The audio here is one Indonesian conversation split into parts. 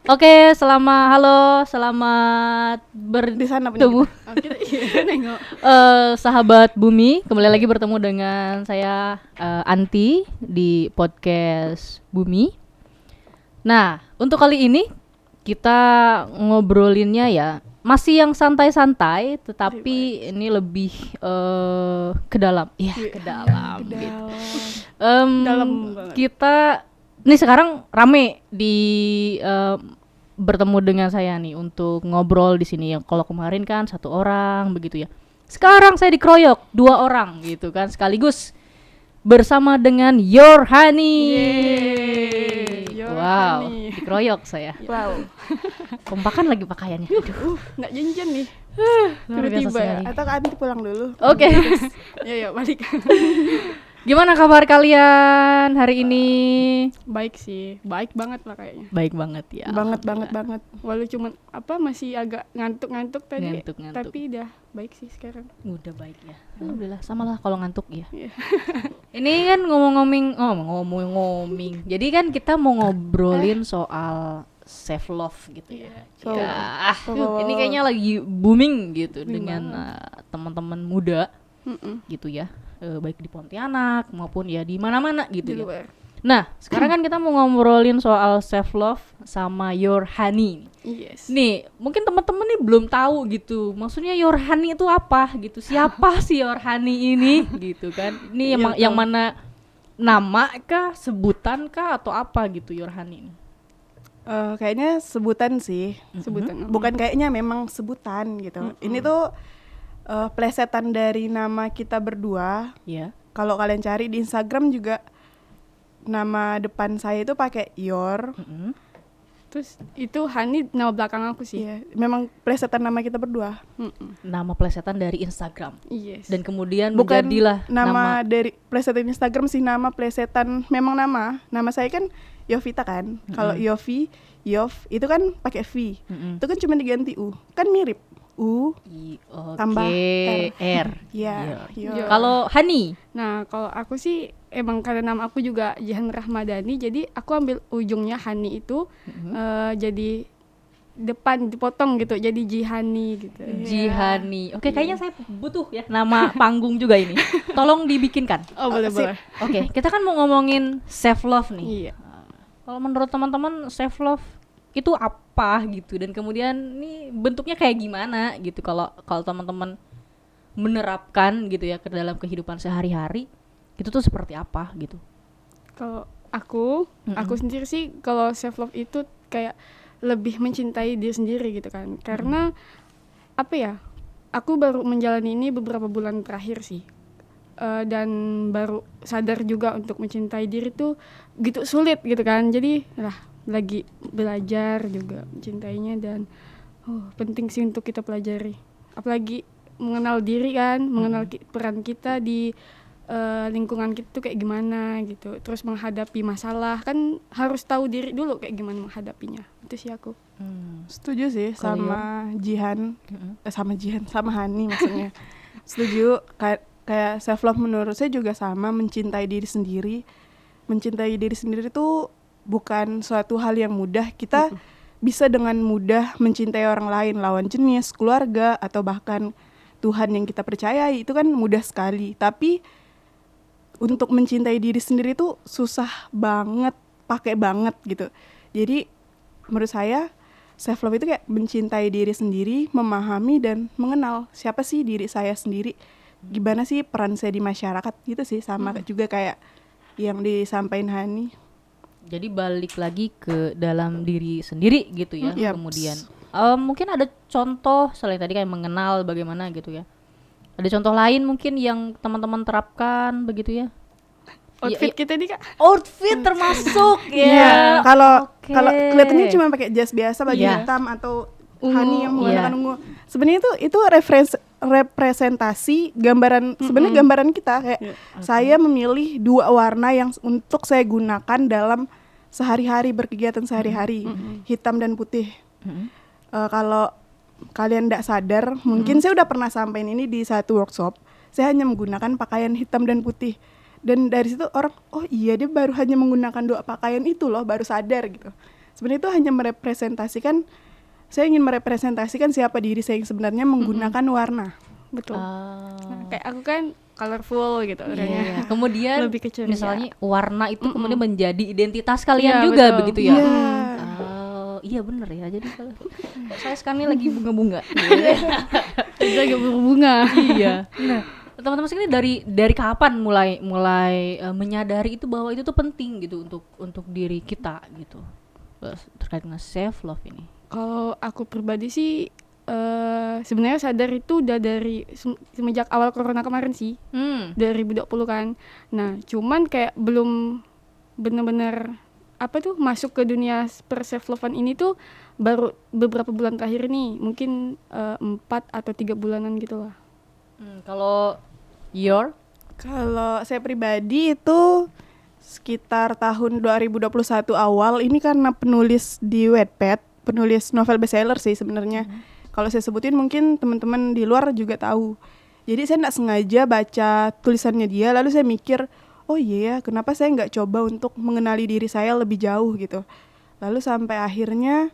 Selamat Di sana punya bertemu nengok. sahabat Bumi. Kembali lagi bertemu dengan saya Anti di podcast Bumi. Nah, untuk kali ini kita ngobrolinnya ya masih yang santai-santai, tetapi ini lebih ke dalam. Iya, ke dalam. Gitu. Dalam banget. Kita nih sekarang rame di bertemu dengan saya nih untuk ngobrol di sini. Yang kalau kemarin kan 1 orang begitu ya. Sekarang saya dikeroyok 2 orang gitu kan sekaligus bersama dengan Your Honey. Your Wow, Honey. dikeroyok saya. Wow. Kompakan lagi pakaiannya. Aduh, Nggak janjian nih. luar biasa Tiba-tiba ya. sekali. Atau Anti pulang dulu. Oke. Ya balik. Gimana kabar kalian hari ini? Baik sih, baik banget lah kayaknya. Baik banget ya. Banget. Alhamdulillah. Walau cuman masih agak ngantuk tadi. Ngantuk. Tapi udah baik sih sekarang. Udah baik ya. Alhamdulillah, samalah kalau ngantuk ya. Iya. Ini kan ngomong-ngomong. Jadi kan kita mau ngobrolin soal self love gitu ya. So, Ini kayaknya lagi booming gitu Booming dengan teman-teman muda gitu ya. Baik di Pontianak maupun ya di mana-mana gitu di ya. luar. Nah, sekarang kan kita mau ngobrolin soal self love sama Your Honey. Yes. Nih, mungkin teman-teman nih belum tahu gitu. Maksudnya Your Honey itu apa gitu? Siapa sih Your Honey ini gitu kan? Ini Iya, yang mana nama kah, sebutan kah atau apa gitu Your Honey ini? Kayaknya sebutan sih. Sebutan. Bukan kayaknya, memang sebutan gitu. Ini tuh plesetan dari nama kita berdua. Ya. Kalau kalian cari di Instagram juga nama depan saya itu pakai Your. Terus itu Hani nama belakang aku sih. Iya, memang plesetan nama kita berdua. Nama plesetan dari Instagram. Yes. Dan kemudian bukan menjadilah nama dari plesetan Instagram sih, nama plesetan memang nama. Nama saya kan Yovita kan. Kalau Yofi, Yov itu kan pakai V. Itu kan cuma diganti U. Kan mirip. U tambah R. Ya. Iya. Kalau Hani? Nah, kalau aku sih emang karena nama aku juga Jihan Rahmadani, jadi aku ambil ujungnya Hani itu jadi depan dipotong gitu, jadi Jihani gitu. Jihani. Oke, kayaknya saya butuh ya nama panggung juga ini. Tolong dibikinkan. Oh, boleh. Oke, kita kan mau ngomongin self love nih. Iya. Kalau menurut teman-teman self love itu apa gitu, dan kemudian nih bentuknya kayak gimana gitu kalau teman-teman menerapkan gitu ya ke dalam kehidupan sehari-hari, itu tuh seperti apa gitu? Kalau aku sendiri sih kalau self love itu kayak lebih mencintai diri sendiri gitu kan. Karena apa ya? Aku baru menjalani ini beberapa bulan terakhir sih. Dan baru sadar juga untuk mencintai diri tuh gitu sulit gitu kan. Jadi lagi belajar juga mencintainya, dan penting sih untuk kita pelajari. Apalagi mengenal diri kan, mengenal peran kita di lingkungan kita tuh kayak gimana gitu. Terus menghadapi masalah kan harus tahu diri dulu kayak gimana menghadapinya. Itu sih aku. Setuju sih sama Jihan, sama Hani maksudnya. Setuju, kayak self love menurut saya juga sama, mencintai diri sendiri. Mencintai diri sendiri tuh bukan suatu hal yang mudah. Kita bisa dengan mudah mencintai orang lain, lawan jenis, keluarga, atau bahkan Tuhan yang kita percayai. Itu kan mudah sekali. Tapi untuk mencintai diri sendiri tuh susah banget, pakai banget gitu. Jadi menurut saya self love itu kayak mencintai diri sendiri, memahami dan mengenal siapa sih diri saya sendiri, gimana sih peran saya di masyarakat gitu sih. Sama juga kayak yang disampaikan Hani. Jadi balik lagi ke dalam diri sendiri gitu ya. Kemudian mungkin ada contoh selain tadi kayak mengenal bagaimana gitu ya. Ada contoh lain mungkin yang teman-teman terapkan begitu ya? Outfit kita nih Kak. Outfit termasuk ya. Iya. Kalau kelihatannya cuma pakai jas biasa, baju hitam atau Hani yang menggunakan ungu. Sebenarnya itu representasi gambaran, sebenarnya gambaran kita kayak saya memilih 2 warna yang untuk saya gunakan dalam sehari-hari, berkegiatan sehari-hari, hitam dan putih. Kalau kalian tidak sadar, mungkin saya udah pernah sampaikan ini di satu workshop. Saya hanya menggunakan pakaian hitam dan putih, dan dari situ orang, oh iya dia baru hanya menggunakan 2 pakaian itu loh, baru sadar gitu. sebenarnya itu hanya saya ingin merepresentasikan siapa diri saya yang sebenarnya menggunakan warna. Betul. Ah. Kayak aku kan colorful gitu Iya, orangnya. iya. Kemudian Lebih ke ceria. misalnya warna itu kemudian menjadi identitas kalian Iya, juga betul. begitu ya. Iya. Iya bener ya. Jadi kalau saya sekarang ini lagi bunga-bunga. Jadi agak berbunga. Iya. Nah, teman-teman sekalian dari kapan mulai menyadari itu bahwa itu tuh penting gitu untuk diri kita gitu. Terkait dengan self love ini. Kalau aku pribadi sih sebenarnya sadar itu udah dari semenjak awal corona kemarin sih. 2020 kan. Nah, cuman kayak belum benar-benar masuk ke dunia self lovean ini tuh baru beberapa bulan terakhir nih, mungkin 4 atau 3 bulanan gitu lah. Kalau Kalau saya pribadi itu sekitar tahun 2021 awal, ini karena penulis di Wattpad, penulis novel bestseller sih sebenarnya. Kalau saya sebutin mungkin teman-teman di luar juga tahu. Jadi saya nggak sengaja baca tulisannya dia, lalu saya mikir, oh iya, kenapa saya nggak coba untuk mengenali diri saya lebih jauh gitu. Lalu sampai akhirnya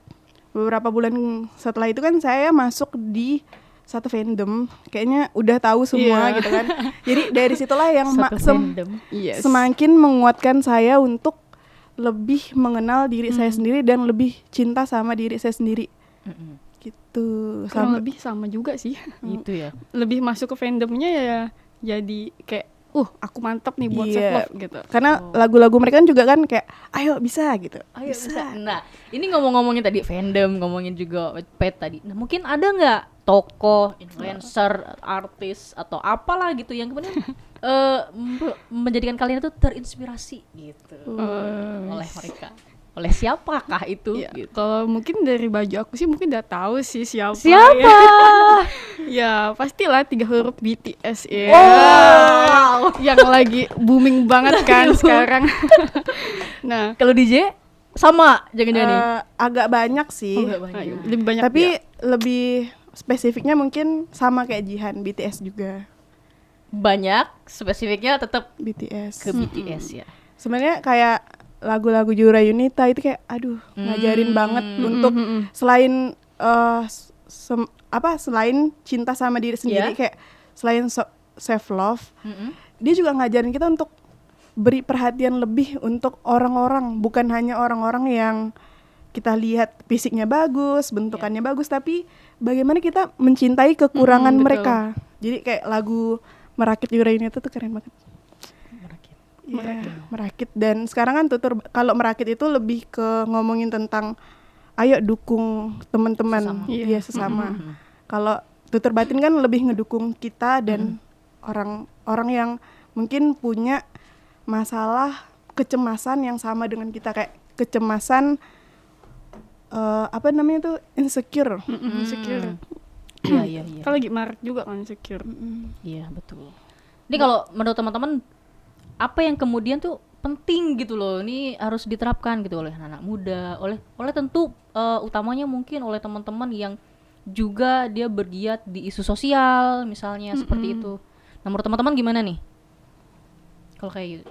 beberapa bulan setelah itu kan saya masuk di satu fandom, kayaknya udah tahu semua gitu kan. Jadi dari situlah yang semakin menguatkan saya untuk lebih mengenal diri saya sendiri dan lebih cinta sama diri saya sendiri. Gitu. Kurang lebih sama juga sih. Itu ya. Lebih masuk ke fandomnya ya jadi kayak aku mantap nih buat self love gitu. Karena lagu-lagu mereka kan juga kan kayak ayo bisa gitu. Ayo bisa. Nah, ini ngomongin tadi fandom, ngomongin juga Wattpad tadi. Nah, mungkin ada nggak tokoh, influencer, artis atau apalah gitu yang kemudian menjadikan kalian itu terinspirasi gitu oleh mereka? Oleh siapakah itu? Ya, gitu. kalau mungkin dari baju aku sih mungkin udah tahu sih siapa. Ya pastilah 3 huruf BTS ya. Wow. Yang lagi booming banget kan sekarang. Nah, Kalau DJ sama jangan-jangan agak banyak sih. lebih banyak Tapi lebih spesifiknya mungkin sama kayak Jihan, BTS juga. banyak, spesifiknya tetap BTS. ke BTS ya. Sebenarnya kayak lagu-lagu Yura Yunita itu kayak ngajarin banget untuk selain selain cinta sama diri sendiri, kayak selain self love, dia juga ngajarin kita untuk beri perhatian lebih untuk orang-orang, bukan hanya orang-orang yang kita lihat fisiknya bagus, bentukannya bagus, tapi bagaimana kita mencintai kekurangan mereka. Jadi kayak lagu Merakit Yura Yunita tuh keren banget. Merakit. Dan sekarang kan kalau Merakit itu lebih ke ngomongin tentang ayo dukung teman-teman sesama. Kalau Tutur Batin kan lebih ngedukung kita dan orang-orang yang mungkin punya masalah kecemasan yang sama dengan kita, kayak kecemasan insecure. insecure. Iya. Kan lagi marak juga kan insecure. Iya, betul. Ini kalau menurut teman-teman apa yang kemudian tuh penting gitu loh, ini harus diterapkan gitu oleh anak muda, oleh tentu utamanya mungkin oleh teman-teman yang juga dia bergiat di isu sosial misalnya seperti itu. Nah, menurut teman-teman gimana nih? Kalau kayak gitu,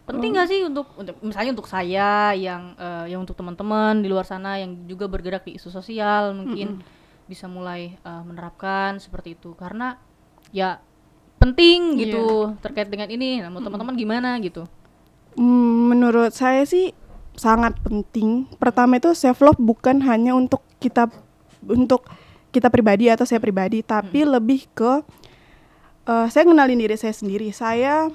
penting nggak sih untuk misalnya untuk saya yang untuk teman-teman di luar sana yang juga bergerak di isu sosial mungkin bisa mulai menerapkan seperti itu karena ya penting gitu terkait dengan ini. Nah, menurut teman-teman gimana gitu? Menurut saya sih sangat penting. Pertama itu self love bukan hanya untuk kita pribadi atau saya pribadi, tapi lebih ke saya kenalin diri saya sendiri. Saya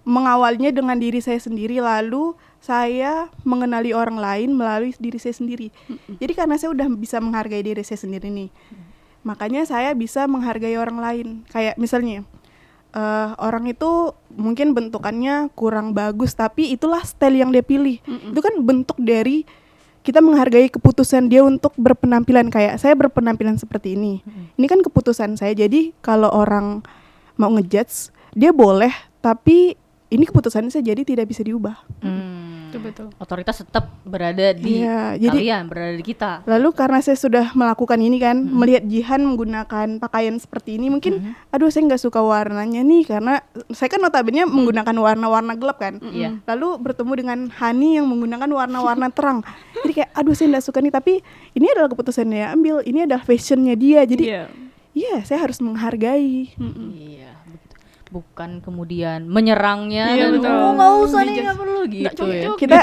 mengawalnya dengan diri saya sendiri, lalu saya mengenali orang lain melalui diri saya sendiri. Jadi karena saya udah bisa menghargai diri saya sendiri nih, makanya saya bisa menghargai orang lain. Kayak misalnya orang itu mungkin bentukannya kurang bagus, tapi itulah style yang dia pilih. Itu kan bentuk dari kita menghargai keputusan dia untuk berpenampilan. Kayak saya berpenampilan seperti ini. Ini kan keputusan saya. Jadi kalau orang mau ngejudge, dia boleh, tapi ini keputusan saya jadi tidak bisa diubah. Betul. Otoritas tetap berada di Iya, jadi kalian, berada di kita. lalu karena saya sudah melakukan ini kan, melihat Jihan menggunakan pakaian seperti ini, mungkin aduh saya nggak suka warnanya nih, karena saya kan notabene menggunakan warna-warna gelap kan. Iya. Lalu bertemu dengan Hani yang menggunakan warna-warna terang. Jadi kayak aduh saya nggak suka nih, tapi ini adalah keputusan dia ambil, ini adalah fashionnya dia. Jadi iya saya harus menghargai. Iya, bukan kemudian menyerangnya Iya, dan betul. nggak usah nih, nggak perlu gitu ya. Kita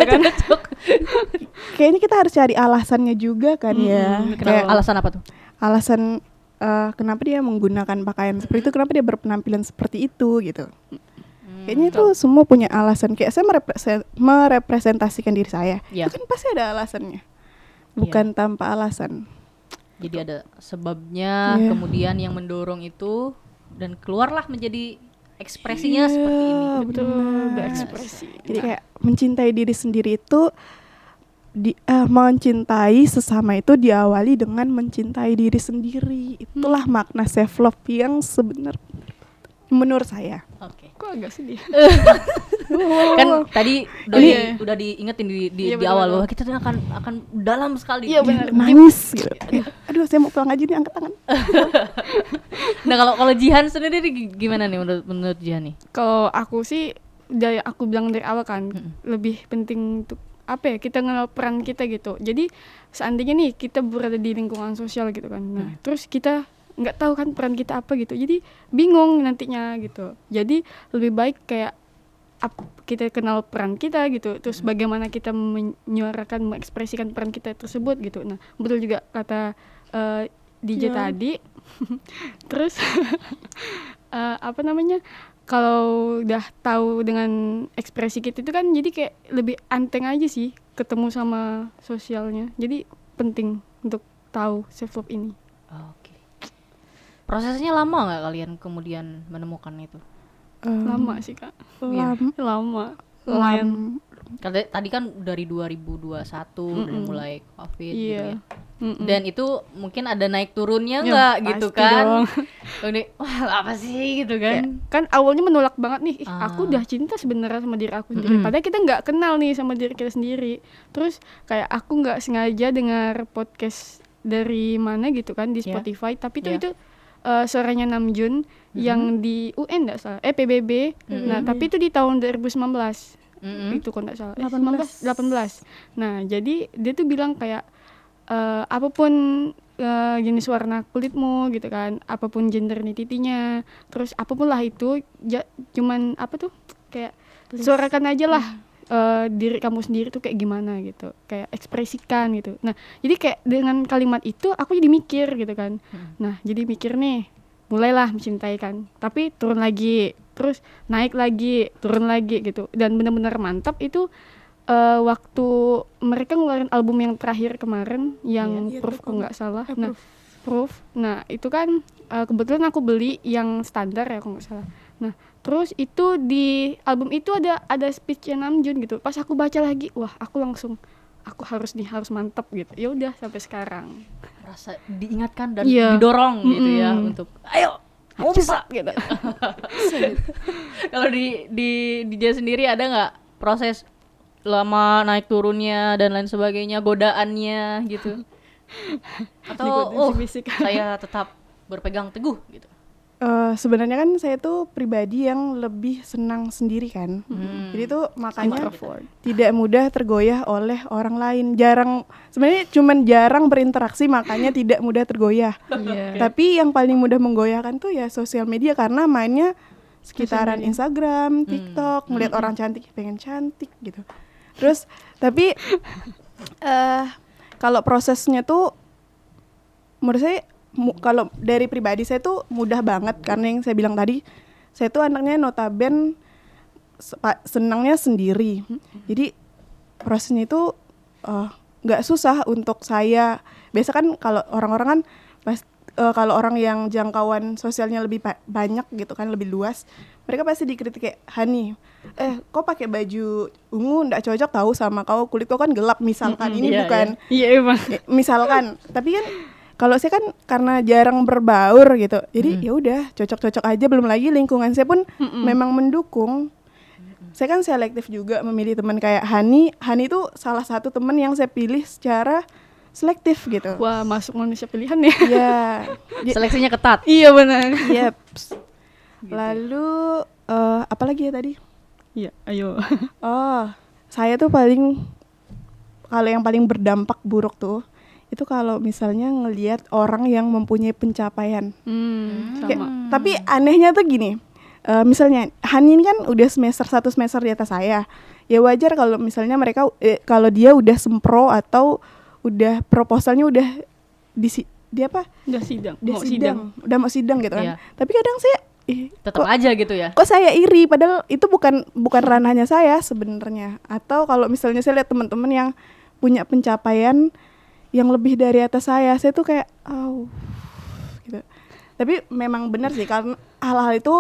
kayaknya kita harus cari alasannya juga kan ya. Kenapa? Kayak Alasan apa tuh? alasan kenapa dia menggunakan pakaian seperti itu, kenapa dia berpenampilan seperti itu gitu. Kayaknya itu semua punya alasan. Kayak saya merepresentasikan diri saya, Iya. itu kan pasti ada alasannya, bukan tanpa alasan. Jadi ada sebabnya, Iya. kemudian yang mendorong itu, dan keluarlah menjadi ekspresinya Iya, seperti ini. Betul, benar. berekspresi. Jadi kayak mencintai diri sendiri itu mencintai sesama itu diawali dengan mencintai diri sendiri. Itulah makna self love yang sebenarnya menurut saya. Oke. Kok agak sedih? Kan tadi udah diingetin di Iya, awal benar. bahwa kita akan dalam sekali. Iya, benar. Nangis gitu. Aduh saya mau pulang aja nih, angkat tangan. Nah, kalau Jihan sendiri gimana nih menurut Jihan nih? Kalau aku sih dari aku bilang dari awal kan, lebih penting untuk apa ya, kita kenal peran kita gitu. Jadi seandainya nih kita berada di lingkungan sosial gitu kan, nah terus kita nggak tahu kan peran kita apa gitu, jadi bingung nantinya gitu. Jadi lebih baik kayak kita kenal peran kita gitu, terus bagaimana kita menyuarakan, mengekspresikan peran kita tersebut gitu. Nah betul juga kata DJ tadi. Terus apa namanya, kalau udah tahu dengan ekspresi kita itu kan jadi kayak lebih anteng aja sih ketemu sama sosialnya. Jadi penting untuk tahu self love ini. Oke. Prosesnya lama nggak kalian kemudian menemukan itu? Lama sih Kak. Lama. Lumayan. Tadi kan dari 2021 udah mulai COVID gitu Iya. ya. Dan itu mungkin ada naik turunnya Ya, nggak gitu pasti kan? dong. Ini wah apa sih gitu kan? Kan awalnya menolak banget nih, aku udah cinta sebenarnya sama diri aku sendiri. Padahal kita nggak kenal nih sama diri kita sendiri. Terus kayak aku nggak sengaja dengar podcast dari mana gitu kan di Spotify, tapi itu suaranya Namjoon yang di UN nggak salah, PBB. Nah tapi itu di tahun 2019. Itu kalau nggak salah, 18. Nah jadi dia tuh bilang kayak apapun jenis warna kulitmu gitu kan, apapun gender identitinya, terus apapun lah itu, cuman apa tuh kayak suarakan aja lah diri kamu sendiri tuh kayak gimana gitu, kayak ekspresikan gitu. Nah jadi kayak dengan kalimat itu aku jadi mikir gitu kan. Nah jadi mikir nih, mulailah mencintai kan, tapi turun lagi, terus naik lagi, turun lagi gitu. Dan benar-benar mantap itu waktu mereka ngeluarin album yang terakhir kemarin yang Proof kalau nggak salah. Nah Proof, nah itu kan kebetulan aku beli yang standar ya kalau nggak salah. Nah terus itu di album itu ada speech Namjoon gitu. Pas aku baca lagi, wah aku langsung harus mantap gitu. Ya udah sampai sekarang. Rasa diingatkan dan didorong gitu ya untuk ayo kamu bisa gitu. Kalau di dia sendiri ada nggak proses lama naik turunnya dan lain sebagainya, godaannya gitu? Atau saya tetap berpegang teguh gitu? Sebenarnya kan saya tuh pribadi yang lebih senang sendiri kan. Jadi tuh makanya tidak mudah tergoyah oleh orang lain. Sebenarnya cuman jarang berinteraksi, makanya tidak mudah tergoyah. Tapi yang paling mudah menggoyahkan tuh ya sosial media, karena mainnya sekitaran Instagram, TikTok, melihat orang cantik pengen cantik gitu. Terus tapi kalau prosesnya tuh menurut saya kalau dari pribadi saya tuh mudah banget, karena yang saya bilang tadi, saya tuh anaknya notaben senangnya sendiri. Jadi prosesnya itu nggak susah untuk saya. Biasa kan kalau orang-orang kan kalau orang yang jangkauan sosialnya lebih banyak gitu kan, lebih luas, mereka pasti dikritik kayak, Hani, kok pakai baju ungu nggak cocok tahu sama kau, kulit kau kan gelap misalkan. Ini bukan emang misalkan, tapi kan kalau saya kan karena jarang berbaur gitu, jadi ya udah cocok-cocok aja. Belum lagi lingkungan saya pun memang mendukung. Saya kan selektif juga memilih teman kayak Hani itu salah satu teman yang saya pilih secara selektif gitu. Wah, masuk manusia pilihan ya. Iya. Seleksinya ketat. Iya benar. Yep. Lalu apa lagi ya tadi? Iya, ayo. Oh, saya tuh kalau yang paling berdampak buruk tuh itu kalau misalnya ngelihat orang yang mempunyai pencapaian. Kayak, Sama. tapi anehnya tuh gini, misalnya Hani ini kan udah satu semester di atas saya. Ya wajar kalau misalnya mereka kalau dia udah sempro atau udah proposalnya udah di apa? Udah sidang. Udah Mau sidang. udah mau sidang gitu kan. Iya. Tapi kadang saya Tetap aja gitu ya. kok saya iri padahal itu bukan ranahnya saya sebenarnya. Atau kalau misalnya saya lihat teman-teman yang punya pencapaian yang lebih dari atas saya tuh kayak gitu. Tapi memang benar sih karena hal-hal itu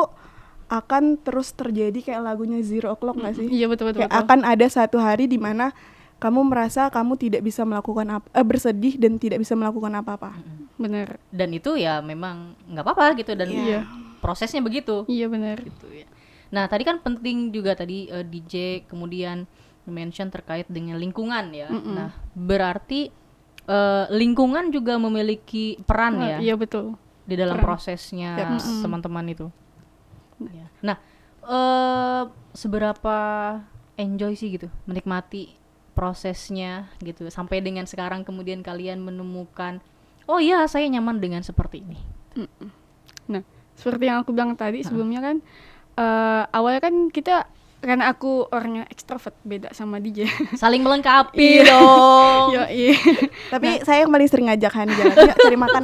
akan terus terjadi kayak lagunya Zero O'Clock nggak sih? Iya betul. Kayak akan ada satu hari di mana kamu merasa kamu tidak bisa melakukan bersedih dan tidak bisa melakukan apa-apa. Benar. Dan itu ya memang nggak apa-apa gitu dan Iya. prosesnya begitu. Iya benar. Gitu ya. Nah tadi kan penting juga tadi DJ kemudian mention terkait dengan lingkungan ya. Nah berarti lingkungan juga memiliki peran ya Iya betul. di dalam peran. prosesnya teman-teman itu. Ya. Nah seberapa enjoy sih gitu menikmati prosesnya gitu sampai dengan sekarang kemudian kalian menemukan oh iya saya nyaman dengan seperti ini. Nah, seperti yang aku bilang tadi sebelumnya kan awalnya kan kita karena aku orangnya ekstrovert beda sama DJ. Saling melengkapi dong. Iya. Tapi saya yang paling sering ngajak Hani jalan, yuk cari makan.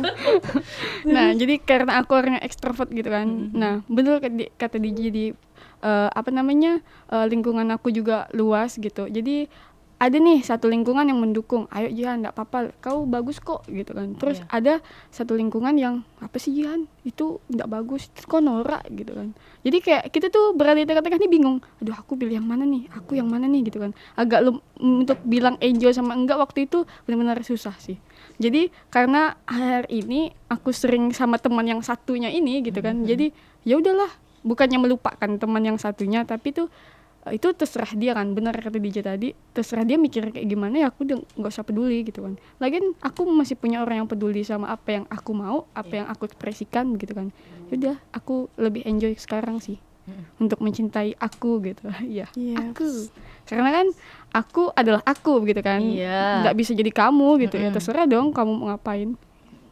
Nah, jadi karena aku orangnya ekstrovert gitu kan. Nah, betul kata DJ di lingkungan aku juga luas gitu. Jadi ada nih satu lingkungan yang mendukung, ayo Jihan enggak apa-apa, kau bagus kok gitu kan. Terus ada satu lingkungan yang apa sih Jihan, itu enggak bagus, itu kok norak gitu kan. Jadi kayak kita tuh berada di tengah-tengah nih bingung, aduh aku pilih yang mana nih, aku yang mana nih gitu kan. Agak untuk bilang enjoy sama enggak waktu itu benar-benar susah sih. Jadi karena hari ini aku sering sama teman yang satunya ini gitu kan. Jadi ya udahlah, bukannya melupakan teman yang satunya, tapi tuh itu terserah dia kan, benar kata DJ tadi, terserah dia mikir kayak gimana ya aku udah nggak usah peduli gitu kan. Lagian aku masih punya orang yang peduli sama apa yang aku mau, apa yang aku ekspresikan gitu kan. Yaudah aku lebih enjoy sekarang sih untuk mencintai aku gitu. Iya. Aku karena kan aku adalah aku gitu kan, nggak bisa jadi kamu gitu ya, terserah dong kamu mau ngapain.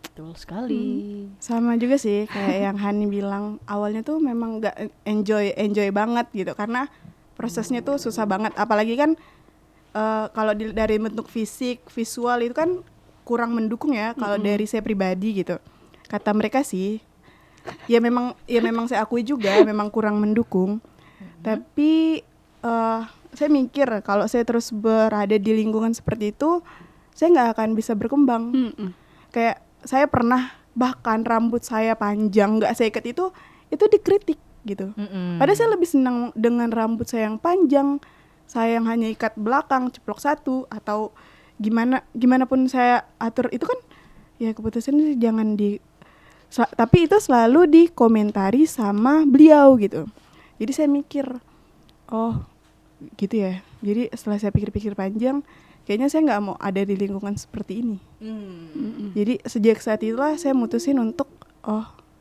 Betul sekali. Sama juga sih kayak yang Hani bilang, awalnya tuh memang nggak enjoy banget gitu karena prosesnya tuh susah banget, apalagi kan kalau dari bentuk fisik, visual itu kan kurang mendukung ya. Kalau dari saya pribadi gitu, kata mereka sih, ya memang saya akui juga memang kurang mendukung. Tapi saya mikir kalau saya terus berada di lingkungan seperti itu, saya nggak akan bisa berkembang. Kayak saya pernah bahkan rambut saya panjang nggak saya ikat itu dikritik gitu. Padahal saya lebih senang dengan rambut saya yang panjang, saya yang hanya ikat belakang, ceplok satu, atau gimana pun saya atur itu kan ya keputusan jangan tapi itu selalu dikomentari sama beliau gitu. Jadi saya mikir, oh gitu ya. Jadi setelah saya pikir-pikir panjang, kayaknya saya nggak mau ada di lingkungan seperti ini. Jadi sejak saat itulah saya mutusin untuk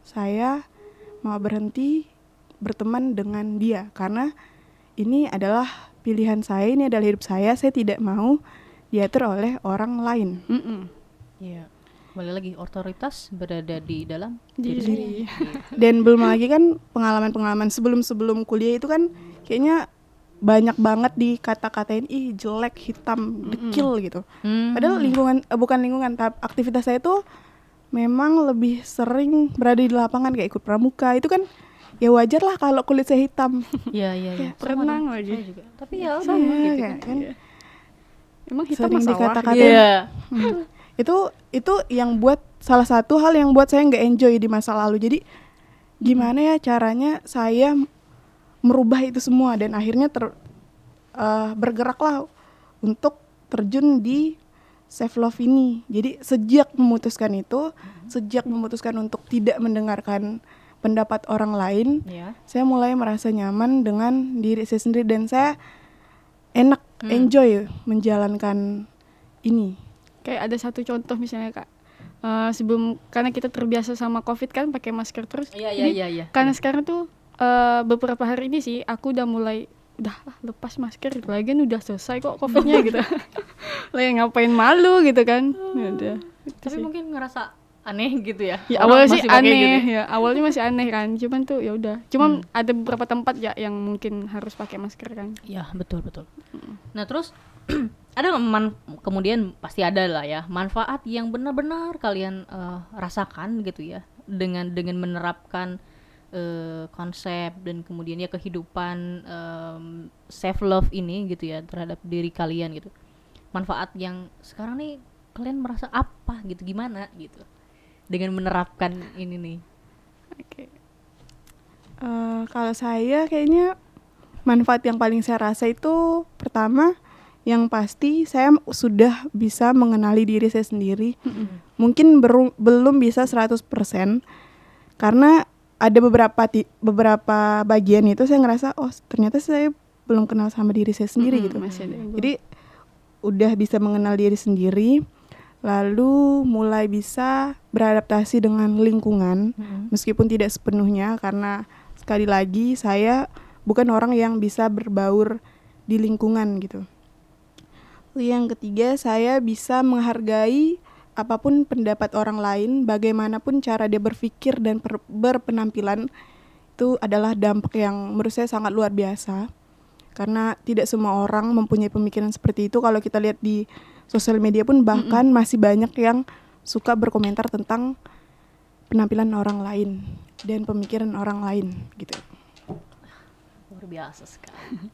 saya mau berhenti berteman dengan dia karena ini adalah pilihan saya, ini adalah hidup saya tidak mau diatur oleh orang lain. Iya. Kembali lagi otoritas berada di dalam Diri. Dan belum lagi kan pengalaman-pengalaman sebelum kuliah itu kan kayaknya banyak banget dikata-katain jelek, hitam, dekil gitu. Padahal aktivitas saya tuh memang lebih sering berada di lapangan kayak ikut pramuka. Itu kan ya wajar lah kalau kulit saya hitam. Iya. Berenang Sama lagi. saya juga. Tapi ya sama gitu kan. Emang hitam Sering masalah. dikata-katain. Iya. Itu yang buat salah satu hal yang buat saya nggak enjoy di masa lalu. Jadi gimana ya caranya saya merubah itu semua dan akhirnya bergeraklah untuk terjun di self love ini. Jadi sejak memutuskan untuk tidak mendengarkan pendapat orang lain, Ya. saya mulai merasa nyaman dengan diri saya sendiri dan saya enak, enjoy menjalankan ini. Kayak ada satu contoh misalnya Kak, sebelum karena kita terbiasa sama COVID kan pakai masker terus. Iya. Karena sekarang tuh beberapa hari ini sih aku udah mulai lepas masker gitu. Lagian udah selesai kok COVID-nya gitu. Lah ngapain malu gitu kan. Udah. Tapi mungkin ngerasa aneh gitu ya. Ya Orang awalnya sih masih pakai aneh gitu. ya. Awalnya masih aneh kan. Cuman tuh ya udah. Cuman ada beberapa tempat ya yang mungkin harus pakai masker kan. Ya, betul. Nah, terus ada nggak kemudian pasti ada lah ya manfaat yang benar-benar kalian rasakan gitu ya dengan menerapkan konsep dan kemudian ya kehidupan self love ini gitu ya terhadap diri kalian gitu. Manfaat yang sekarang nih kalian merasa apa gitu, gimana gitu dengan menerapkan ini nih. Oke. Kalau saya kayaknya manfaat yang paling saya rasa itu pertama, yang pasti saya sudah bisa mengenali diri saya sendiri. Mungkin belum bisa 100%, karena ada beberapa bagian itu saya ngerasa ternyata saya belum kenal sama diri saya sendiri gitu. Masih ada yang belum. Jadi udah bisa mengenal diri sendiri, lalu mulai bisa beradaptasi dengan lingkungan, meskipun tidak sepenuhnya, karena sekali lagi saya bukan orang yang bisa berbaur di lingkungan gitu. Yang ketiga, saya bisa menghargai apapun pendapat orang lain, bagaimanapun cara dia berpikir dan berpenampilan, itu adalah dampak yang menurut saya sangat luar biasa. Karena tidak semua orang mempunyai pemikiran seperti itu. Kalau kita lihat di sosial media pun bahkan masih banyak yang suka berkomentar tentang penampilan orang lain dan pemikiran orang lain gitu. Luar biasa sekali.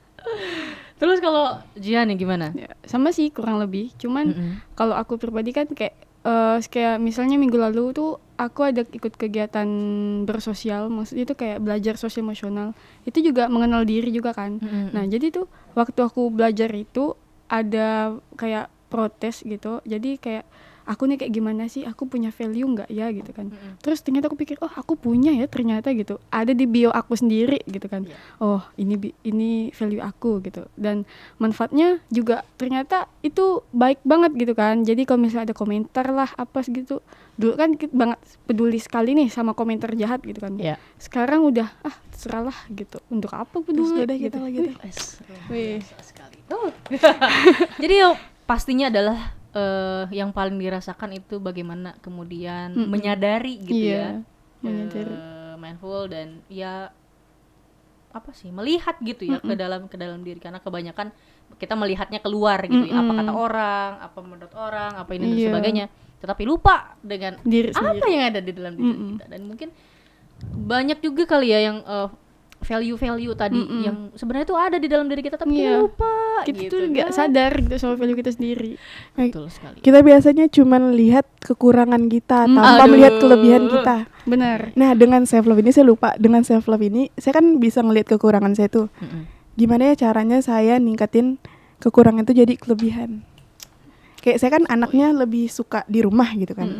Terus kalau Jihan nih gimana? Ya, sama sih kurang lebih. Cuman kalau aku pribadi kan kayak misalnya minggu lalu tuh aku ada ikut kegiatan bersosial, maksudnya itu kayak belajar sosial emosional. Itu juga mengenal diri juga kan. Nah, jadi tuh waktu aku belajar itu ada kayak protes gitu. Jadi kayak aku nih kayak gimana sih, aku punya value nggak ya gitu kan. Terus ternyata aku pikir aku punya ya ternyata gitu, ada di bio aku sendiri gitu kan. Oh ini value aku gitu, dan manfaatnya juga ternyata itu baik banget gitu kan. Jadi kalau misalnya ada komentar lah apa gitu, dulu kan kita banget peduli sekali nih sama komentar jahat gitu kan. Sekarang udah terserah lah gitu, untuk apa peduli gitu. Wih, sekali. Jadi pastinya adalah yang paling dirasakan itu bagaimana kemudian menyadari gitu ya, mindful dan ya apa sih, melihat gitu ya ke dalam diri, karena kebanyakan kita melihatnya keluar gitu ya, apa kata orang, apa menurut orang, apa ini dan sebagainya, tetapi lupa dengan diri apa sendiri yang ada di dalam diri kita. Dan mungkin banyak juga kali ya yang value tadi yang sebenarnya tuh ada di dalam diri kita tapi kita lupa kita gitu, tuh nggak sadar gitu sama value kita sendiri. Betul sekali. Kita biasanya cuman lihat kekurangan kita tanpa melihat kelebihan kita. Benar. Nah, dengan self love ini saya lupa. Dengan self love ini saya kan bisa ngelihat kekurangan saya tuh. Gimana ya caranya saya ningkatin kekurangan itu jadi kelebihan. Kayak saya kan anaknya lebih suka di rumah gitu kan.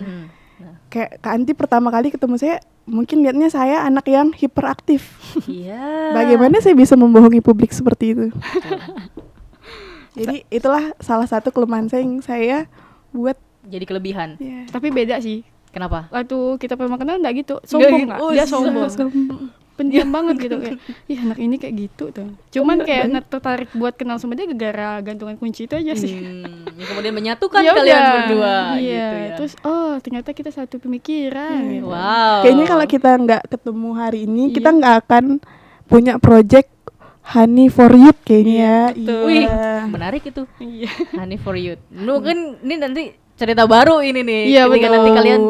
Kayak Kak Anti pertama kali ketemu saya mungkin lihatnya saya anak yang hiperaktif. Iya. Bagaimana saya bisa membohongi publik seperti itu? Jadi itulah salah satu kelemahan saya yang saya buat jadi kelebihan. Tapi beda sih. Kenapa? Waktu kita pertama kenal nggak gitu, sombong nggak? Dia sombong. Pendiam banget gitu, kayak anak ini kayak gitu tuh. Cuman kayak tertarik buat kenal sama dia gara-gara gantungan kunci itu aja sih. Kemudian menyatukan kalian berdua gitu ya. Terus ternyata kita satu pemikiran gitu. Wow. Kayaknya kalau kita nggak ketemu hari ini kita nggak akan punya project Honey for Youth kayaknya. Wih, menarik itu. Iya. Honey for Youth. Mungkin ini nanti cerita baru ini nih. Iya, ketika betul. nanti kalian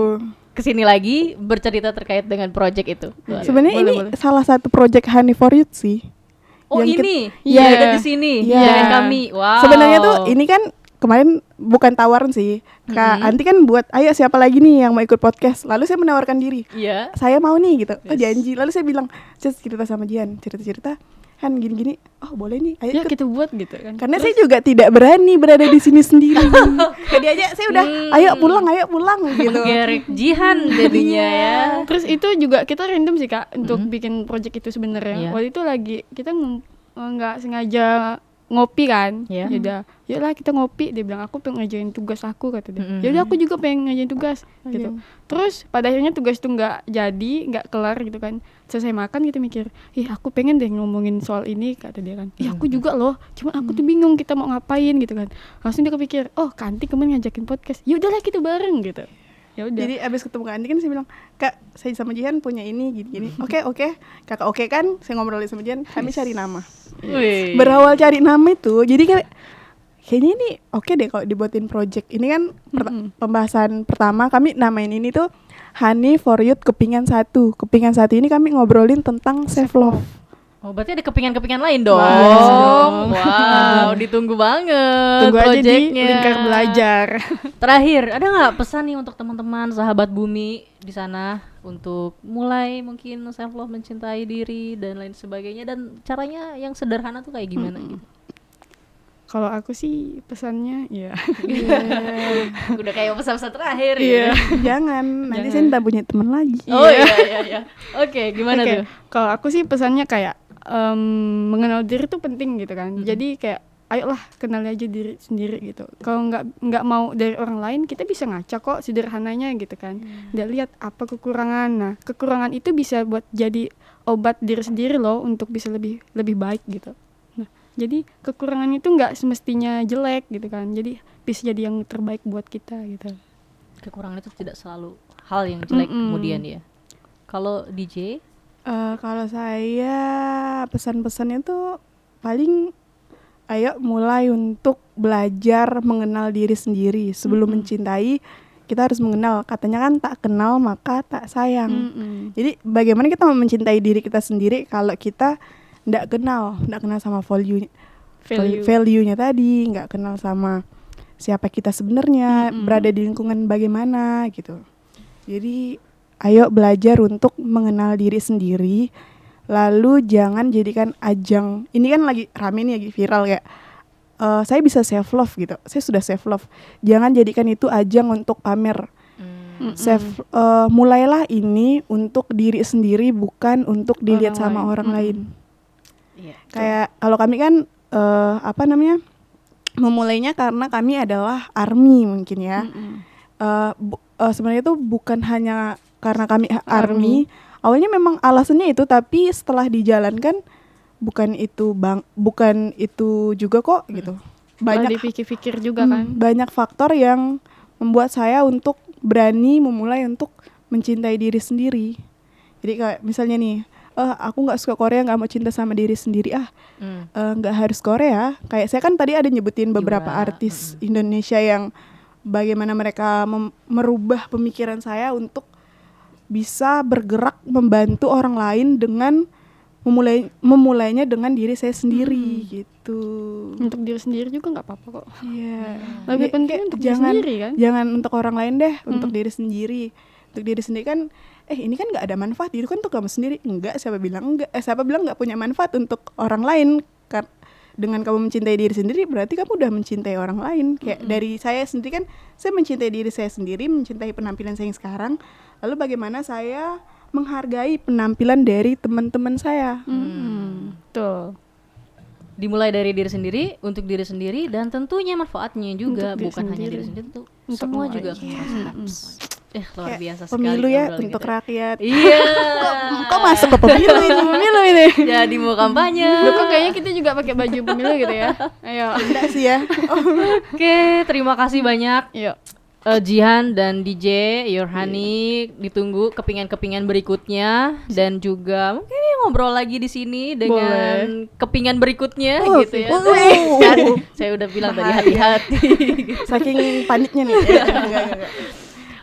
kesini lagi bercerita terkait dengan project itu. Sebenarnya ini salah satu project Honey for Youth sih. Oh yang ini, Iya. ada di sini dengan kami. Wow. Sebenarnya tuh ini kan kemarin bukan tawaran sih. Kak Anti kan buat, ayo siapa lagi nih yang mau ikut podcast. Lalu saya menawarkan diri. Iya. Saya mau nih gitu. Oh janji. Lalu saya bilang, saya cerita sama Jihan, cerita-cerita. kan gini-gini, oh boleh nih, ayo Ya kita buat gitu kan. karena saya juga tidak berani berada di sini sendiri. Jadi aja saya udah, ayo pulang gitu. Menggerek Jihan jadinya ya. Terus itu juga kita random sih Kak untuk bikin project itu sebenarnya. Iya. Waktu itu lagi kita nggak sengaja ngopi kan. Iya. Yaudah, yaudah kita ngopi. Dia bilang aku pengen ngerjain tugas aku kata dia. Yaudah aku juga pengen ngerjain tugas gitu. Terus pada akhirnya tugas itu nggak jadi, nggak kelar gitu kan. Selesai makan kita mikir, ih aku pengen deh ngomongin soal ini kata dia kan. Ih aku juga loh, cuman aku tuh bingung kita mau ngapain gitu kan. Langsung dia kepikir, oh Kanti kemarin ngajakin podcast. Yaudahlah kita bareng gitu. Ya udah. Jadi abis ketemu Kak Andi kan saya bilang, Kak saya sama Jihan punya ini gini-gini. Oke, kakak oke kan, saya ngobrolin sama Jihan, kami cari nama. Wih. Berawal cari nama itu, jadi kayaknya ini oke deh kalau dibuatin project. Ini kan pembahasan pertama, kami namain ini tuh Honey for Youth Kepingan 1. Kepingan 1 ini kami ngobrolin tentang self love. Oh berarti ada kepingan-kepingan lain dong. Wow, ditunggu banget Tunggu aja di projectnya. Lingkar Belajar. Terakhir, ada nggak pesan nih untuk teman-teman sahabat bumi di sana untuk mulai mungkin self love, mencintai diri dan lain sebagainya, dan caranya yang sederhana tuh kayak gimana gitu? Kalau aku sih pesannya ya. Udah kayak pesan-pesan terakhir Iya. gitu. Jangan, nanti saya minta punya teman lagi. Oh iya. Oke, gimana Oke, tuh? kalau aku sih pesannya kayak mengenal diri tuh penting gitu kan. Jadi kayak ayolah kenali aja diri sendiri gitu. Kalau nggak mau dari orang lain, kita bisa ngaca kok sederhananya gitu kan. Dan lihat apa kekurangan. Nah, kekurangan itu bisa buat jadi obat diri sendiri loh untuk bisa lebih baik gitu. Nah, jadi kekurangan itu nggak semestinya jelek gitu kan. Jadi bisa jadi yang terbaik buat kita gitu. Kekurangan itu tidak selalu hal yang jelek kemudian ya. Kalau DJ? Kalau saya pesan-pesannya tuh paling ayo mulai untuk belajar mengenal diri sendiri. Sebelum mencintai, kita harus mengenal. Katanya kan tak kenal maka tak sayang. Jadi bagaimana kita mencintai diri kita sendiri kalau kita nggak kenal sama value-nya tadi, nggak kenal sama siapa kita sebenarnya, berada di lingkungan bagaimana gitu. Jadi ayo belajar untuk mengenal diri sendiri. Lalu jangan jadikan ajang, ini kan lagi rame nih, lagi viral kayak saya bisa self love gitu, saya sudah self love. Jangan jadikan itu ajang untuk pamer. Mulailah ini untuk diri sendiri, bukan untuk dilihat sama orang lain. Iya. Kayak kalau kami kan memulainya karena kami adalah ARMY mungkin ya. Sebenarnya itu bukan hanya karena kami ARMY. Awalnya memang alasannya itu, tapi setelah dijalankan bukan itu juga kok gitu. Banyak dipikir-pikir juga kan. Banyak faktor yang membuat saya untuk berani memulai untuk mencintai diri sendiri. Jadi kayak misalnya nih, aku nggak suka Korea, nggak mau cinta sama diri sendiri, nggak harus Korea. Kayak saya kan tadi ada nyebutin beberapa artis Indonesia yang bagaimana mereka merubah pemikiran saya untuk bisa bergerak membantu orang lain dengan memulainya dengan diri saya sendiri gitu. Untuk diri sendiri juga nggak apa-apa kok. Iya. Lebih penting untuk diri sendiri kan. Jangan untuk orang lain deh, untuk diri sendiri. Untuk diri sendiri kan, ini kan nggak ada manfaat, itu kan untuk kamu sendiri. Enggak, siapa bilang enggak? Siapa bilang nggak punya manfaat untuk orang lain? Dengan kamu mencintai diri sendiri, berarti kamu udah mencintai orang lain. Kayak dari saya sendiri kan, saya mencintai diri saya sendiri, mencintai penampilan saya yang sekarang. Lalu bagaimana saya menghargai penampilan dari teman-teman saya. Tuh. Dimulai dari diri sendiri, untuk diri sendiri, dan tentunya manfaatnya juga Untuk diri bukan hanya sendiri. diri sendiri, untuk Untuk semua orang juga lain. akan merasakan. Luar Kayak biasa sekali pemilu ya obrolan untuk kita. rakyat. Iya. Kok masuk ke pemilu ini? Jadi mau kampanye. Loh, kok kayaknya kita juga pakai baju pemilu gitu ya. Ayo. Enggak sih ya. Oke, terima kasih banyak Yuk. Jihan dan DJ Your Honey. Ditunggu kepingan-kepingan berikutnya, dan juga mungkin ngobrol lagi di sini dengan kepingan berikutnya gitu ya. Kan, saya udah bilang tadi hati-hati. Saking paniknya nih. Enggak.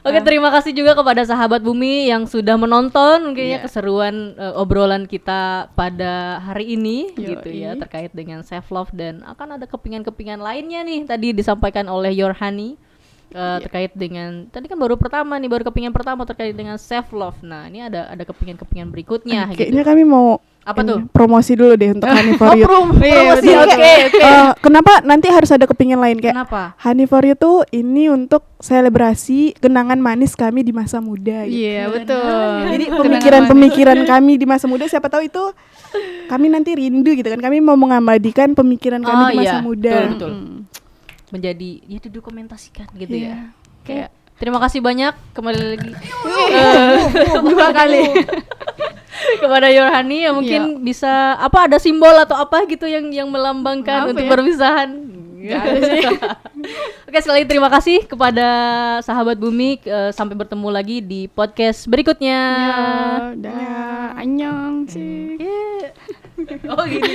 Oke, terima kasih juga kepada sahabat bumi yang sudah menonton kayaknya keseruan obrolan kita pada hari ini gitu ya, terkait dengan self love, dan akan ada kepingan-kepingan lainnya nih tadi disampaikan oleh Your Honey. terkait dengan tadi kan baru kepingan pertama terkait dengan self love. Nah, ini ada kepingan berikutnya gitu. Kayaknya kami mau Apa tuh? promosi dulu deh untuk Honey for You. Promosi. Iya, Oke. Kenapa nanti harus ada kepingin lain kayak Kenapa? Honey for You tuh ini untuk selebrasi kenangan manis kami di masa muda gitu. Iya, betul. Jadi pemikiran-pemikiran kami di masa muda, siapa tahu itu kami nanti rindu gitu kan. Kami mau mengabadikan pemikiran kami di masa muda. Betul. Menjadi ya didokumentasikan gitu ya. Iya. Kayak terima kasih banyak kembali lagi. Dua kali. Kepada Yorhani yang mungkin bisa ada simbol atau apa gitu yang melambangkan Apa untuk ya? perpisahan. Oke, sekali lagi terima kasih kepada sahabat Bumi. Sampai bertemu lagi di podcast berikutnya. Ya, dah. Annyeong sih. Oh gini.